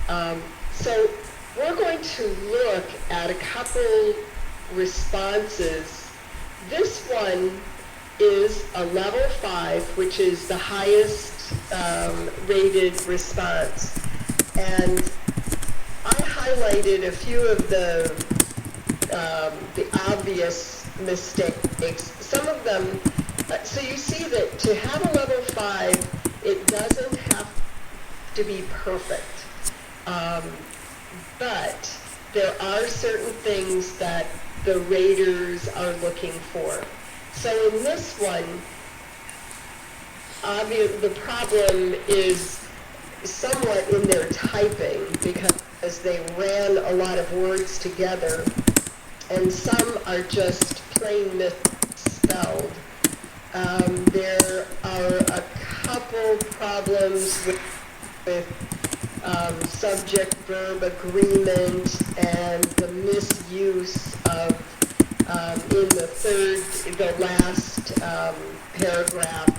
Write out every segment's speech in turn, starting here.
So we're going to look at a couple responses. This one is a level 5, which is the highest rated response. And I highlighted a few of the obvious mistakes. Some of them, so you see that to have a level 5, it doesn't have to be perfect. But there are certain things that the raters are looking for. So in this one, the problem is somewhat in their typing because they ran a lot of words together, and some are just plain misspelled. There are a couple problems with subject-verb agreement and the misuse of, in the last paragraph,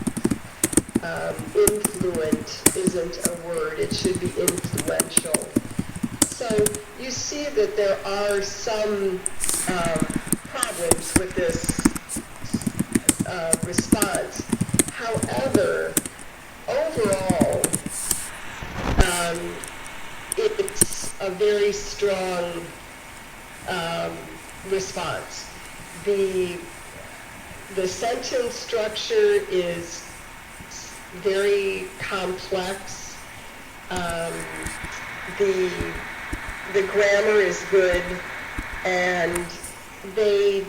influent isn't a word, it should be influential. So you see that there are some problems with this response. However, overall, it's a very strong response. The sentence structure is very complex. The grammar is good, and the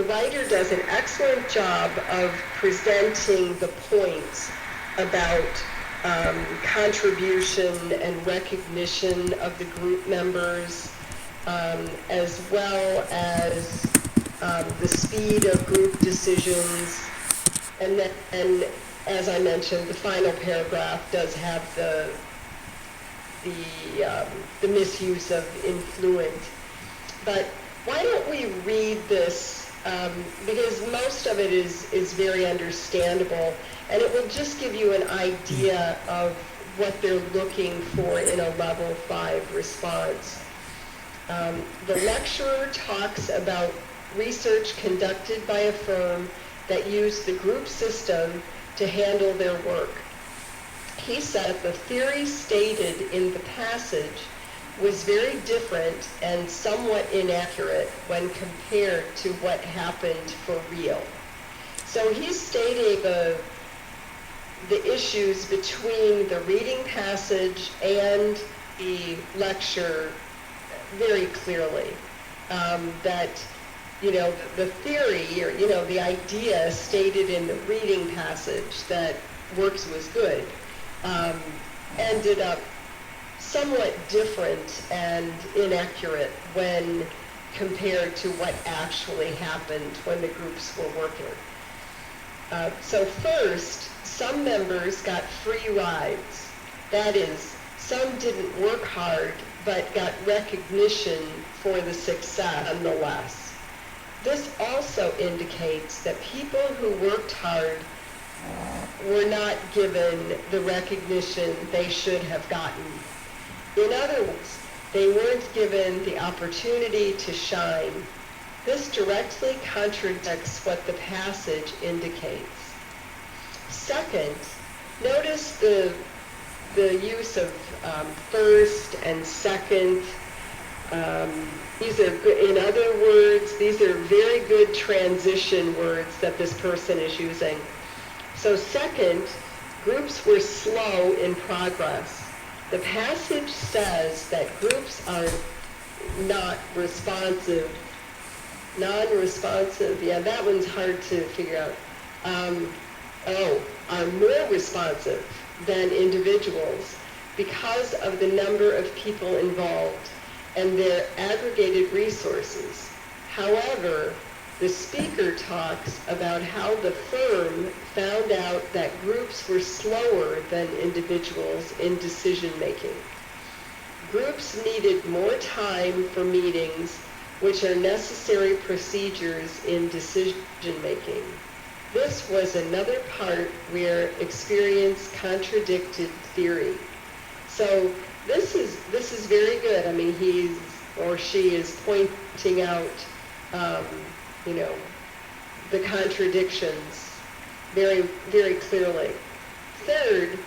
writer does an excellent job of presenting the points about contribution and recognition of the group members, as well as the speed of group decisions. And as I mentioned, the final paragraph does have the misuse of influent. But why don't we read this, because most of it is very understandable, and it will just give you an idea of what they're looking for in a level 5 response. The lecturer talks about research conducted by a firm that used the group system to handle their work. He said the theory stated in the passage was very different and somewhat inaccurate when compared to what happened for real. So he's stating the issues between the reading passage and the lecture very clearly. That, the theory, or, the idea stated in the reading passage that works was good, ended up somewhat different and inaccurate when compared to what actually happened when the groups were working. So first, some members got free rides. That is, some didn't work hard but got recognition for the success nonetheless. This also indicates that people who worked hard were not given the recognition they should have gotten. In other words, they weren't given the opportunity to shine. This directly contradicts what the passage indicates. Second, notice the use of first and second. These are good, in other words, these are very good transition words that this person is using. So second, groups were slow in progress. The passage says that groups are not responsive, non-responsive, yeah, that one's hard to figure out, are more responsive than individuals because of the number of people involved and their aggregated resources. However, the speaker talks about how the firm found out that groups were slower than individuals in decision-making. Groups needed more time for meetings, which are necessary procedures in decision-making. This was another part where experience contradicted theory. So this is very good. I mean, he's or she is pointing out, um, you know, the contradictions very, very clearly. Third,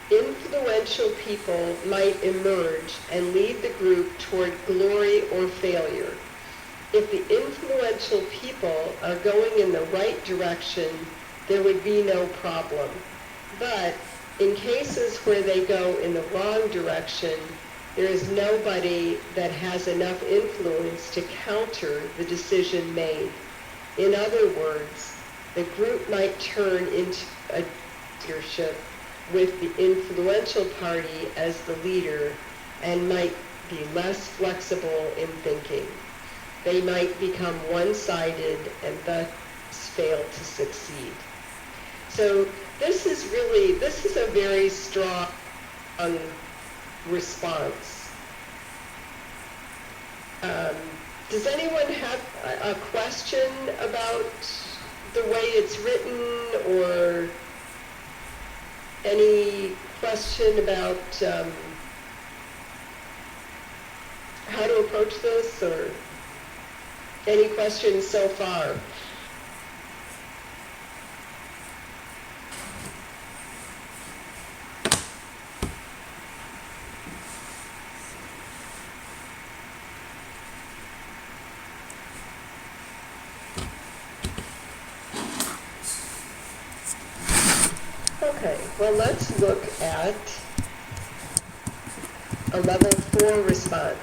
influential people might emerge and lead the group toward glory or failure. If the influential people are going in the right direction, there would be no problem. But in cases where they go in the wrong direction, there is nobody that has enough influence to counter the decision made. In other words, the group might turn into a leadership with the influential party as the leader and might be less flexible in thinking. They might become one-sided and thus fail to succeed. So this is a very strong response. Does anyone have a question about the way it's written, or any question about how to approach this, or any questions so far? Okay, well, let's look at a level 4 response.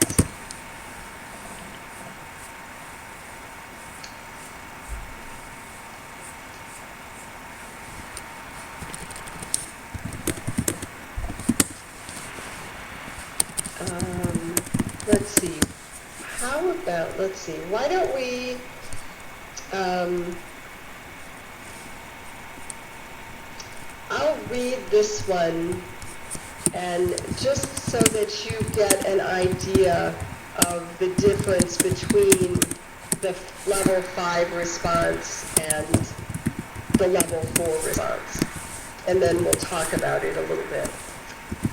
Let's see, why don't we, I'll read this one, and just so that you get an idea of the difference between the level 5 response and the level 4 response. And then we'll talk about it a little bit.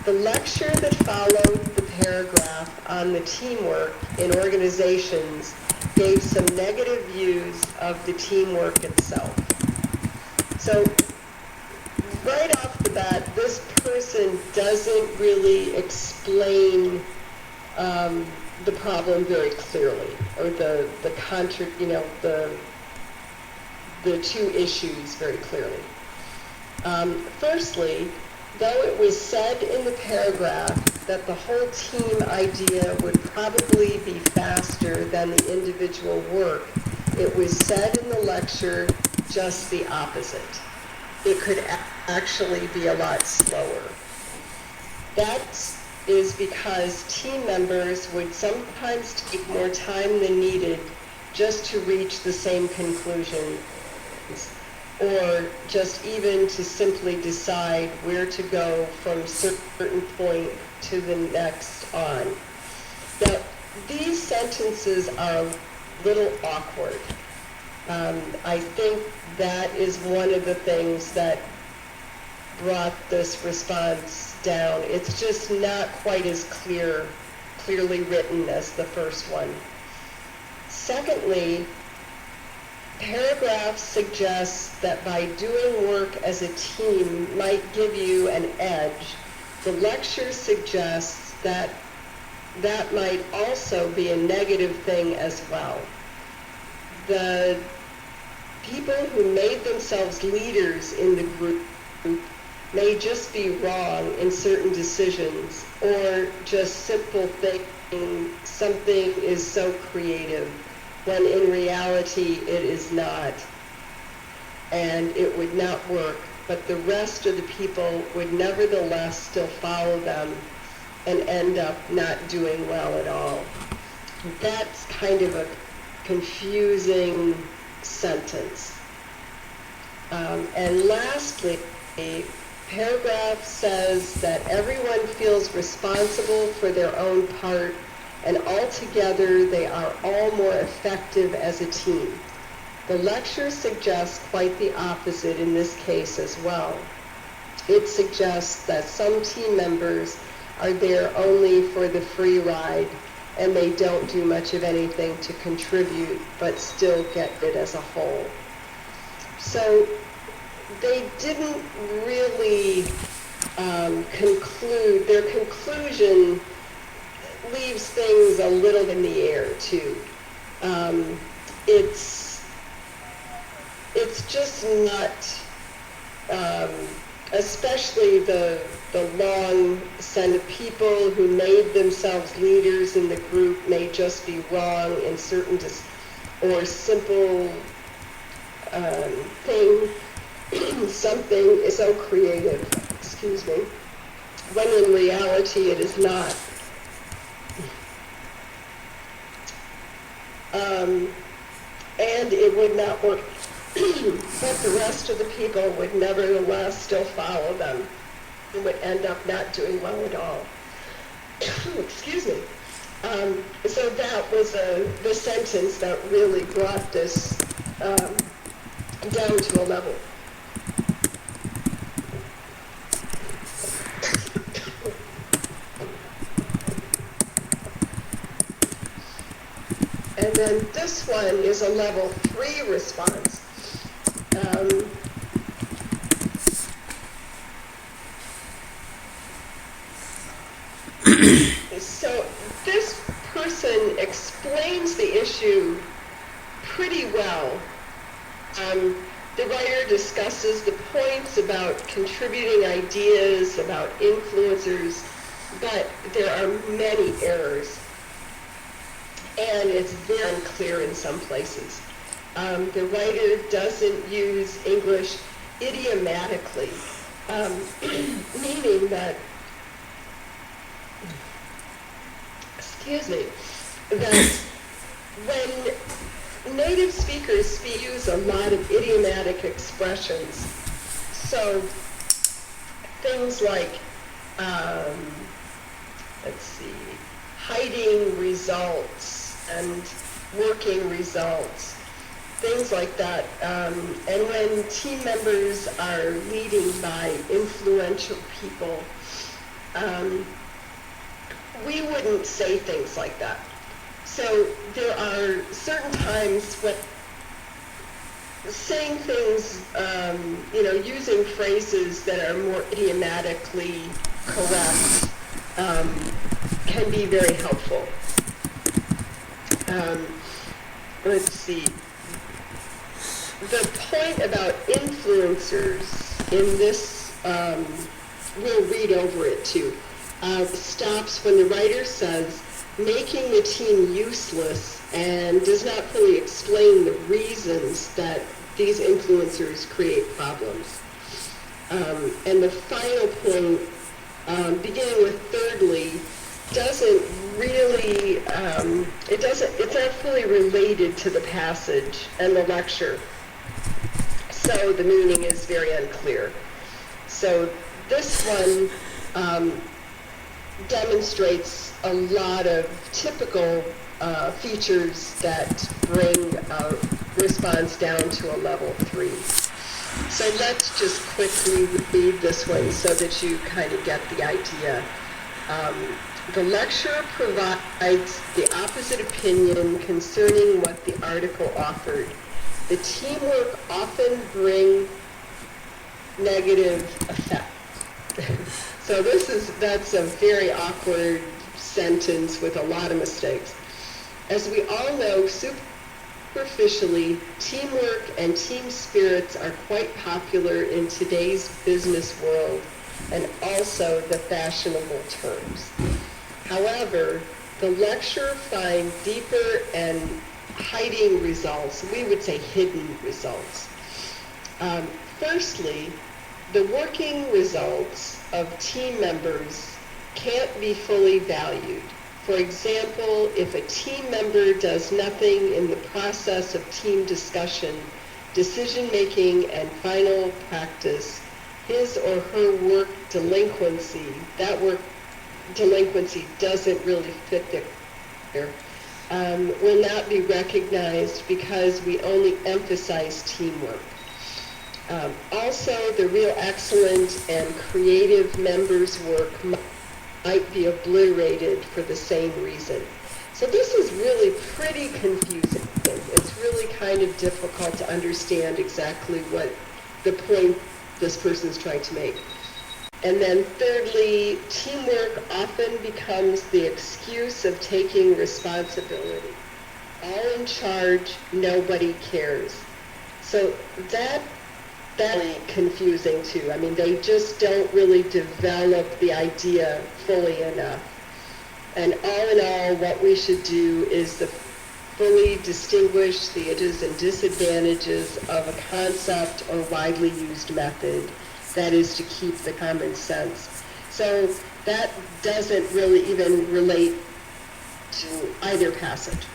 The lecture that followed the paragraph on the teamwork in organizations gave some negative views of the teamwork itself. So right off the bat, this person doesn't really explain the problem very clearly, or the two issues very clearly. Firstly, though it was said in the paragraph that the whole team idea would probably be faster than the individual work, it was said in the lecture just the opposite. It could actually be a lot slower. That is because team members would sometimes take more time than needed just to reach the same conclusion, or just even to simply decide where to go from a certain point to the next on. Now, these sentences are a little awkward. I think that is one of the things that brought this response down. It's just not quite as clearly written as the first one. Secondly, paragraph suggests that by doing work as a team might give you an edge. The lecture suggests that that might also be a negative thing as well. The people who made themselves leaders in the group may just be wrong in certain decisions, or just simple thinking something is so creative, when in reality it is not, and it would not work, but the rest of the people would nevertheless still follow them and end up not doing well at all. That's kind of a confusing sentence. And lastly, paragraph says that everyone feels responsible for their own part, and altogether they are all more effective as a team. The lecture suggests quite the opposite in this case as well. It suggests that some team members are there only for the free ride, and they don't do much of anything to contribute, but still get it as a whole. So they didn't really conclude. Their conclusion leaves things a little in the air too. It's just not, especially the long set of people who made themselves leaders in the group may just be wrong in certain or simple thing. Something is so creative, excuse me, when in reality it is not. And it would not work, but the rest of the people would nevertheless still follow them and would end up not doing well at all. Excuse me. So that was the sentence that really brought this down to a level. And then this one is a level 3 response. So this person explains the issue pretty well. The writer discusses the points about contributing ideas, about influencers, but there are many errors. And it's very unclear in some places. The writer doesn't use English idiomatically, meaning that, that when native speakers use a lot of idiomatic expressions, so things like, hiding results, and working results, things like that. And when team members are leading by influential people, we wouldn't say things like that. So there are certain times when saying things, using phrases that are more idiomatically correct can be very helpful. Let's see. The point about influencers in this, we'll read over it too, stops when the writer says, making the team useless, and does not fully explain the reasons that these influencers create problems. And the final point, beginning with thirdly, doesn't really, it's not fully related to the passage and the lecture. So the meaning is very unclear. So this one demonstrates a lot of typical features that bring a response down to a level 3. So let's just quickly read this one so that you kind of get the idea. The lecturer provides the opposite opinion concerning what the article offered. The teamwork often bring negative effect. So that's a very awkward sentence with a lot of mistakes. As we all know, superficially, teamwork and team spirits are quite popular in today's business world and also the fashionable terms. However, the lecturer finds deeper and hiding results, we would say hidden results. Firstly, the working results of team members can't be fully valued. For example, if a team member does nothing in the process of team discussion, decision-making, and final practice, his or her work delinquency, doesn't really fit there, will not be recognized because we only emphasize teamwork. Also, the real excellent and creative members' work might be obliterated for the same reason. So this is really pretty confusing. It's really kind of difficult to understand exactly what the point this person's trying to make. And then thirdly, teamwork often becomes the excuse of taking responsibility. All in charge, nobody cares. So that's really confusing too. I mean, they just don't really develop the idea fully enough. And all in all, what we should do is to fully distinguish the advantages and disadvantages of a concept or widely used method. That is to keep the common sense. So that doesn't really even relate to either passage.